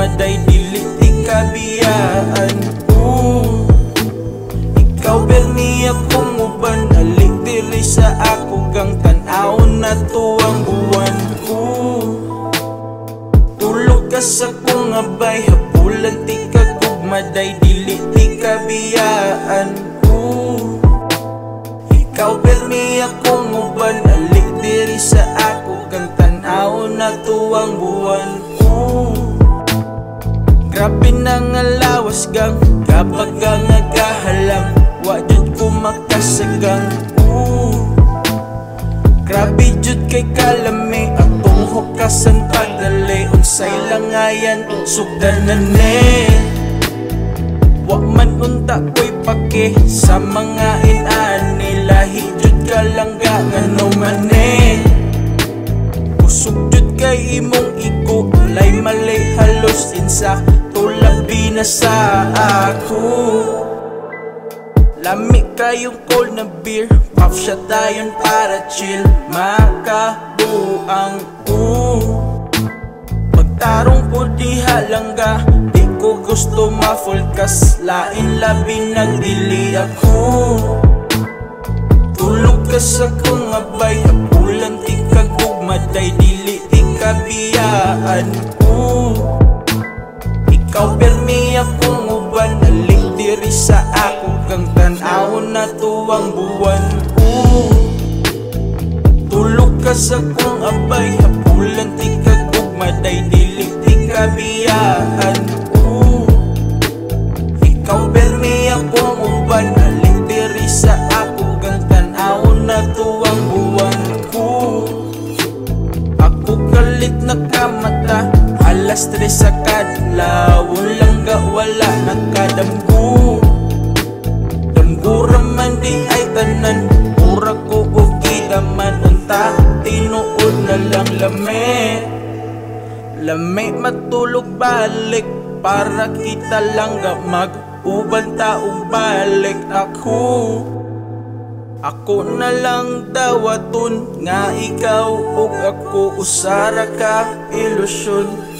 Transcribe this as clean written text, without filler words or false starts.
gugmaday dili ti kabiyaan. Ikaw berni akong uban, alik diri sa ako gang tan-awon na tuwang buwan. Tulog ka sa kong abay, hapulan ti kagugmaday dili ti kabiyaan. Ikaw berni akong uban, alik diri sa ako gang tan-awon na tuwang buwan. Grabe na nga lawas gang, kapag ang nagahalang, wa jud ko makasagang. Grabe jud kay kalami, atong hukasan pagdali, unsay langayan, sugdanan wa man unta ko'y pake, sa mga inani, lahi jud kalangga nga no mane. Usog jud kay imong iko, lay malay halos insa, tulabi na sa ako. Lami kayong cold na beer, pop shot tayon para chill, makabuang pagtarong po di halangga, di ko gusto mafulkas, lain labi nagdili ako. Tulog ka sa kong abay, hapulan ti kagugmaday dili ti kabiyaan. Ikaw permi akong uban, alik diri sa ako gang tan-awon na tuwang buwan. Tulog ka sa kong abay, hapulan ti kagugmaday dili ti kabiyaan. Ikaw permi akong uban, alik diri sa ako gang tan-awon na tuwang buwan. Ako kalit na kamata, alas 3 sa kadlaw, langga wala nakadamgo. Damgura man di ay tanan, pura ko o kidaman, unta tinuod na lang lame matulog balik, para kita lang ga mag-uban taong balik. Ako na lang dawaton, nga ikaw ug ako usara ka ilusyon.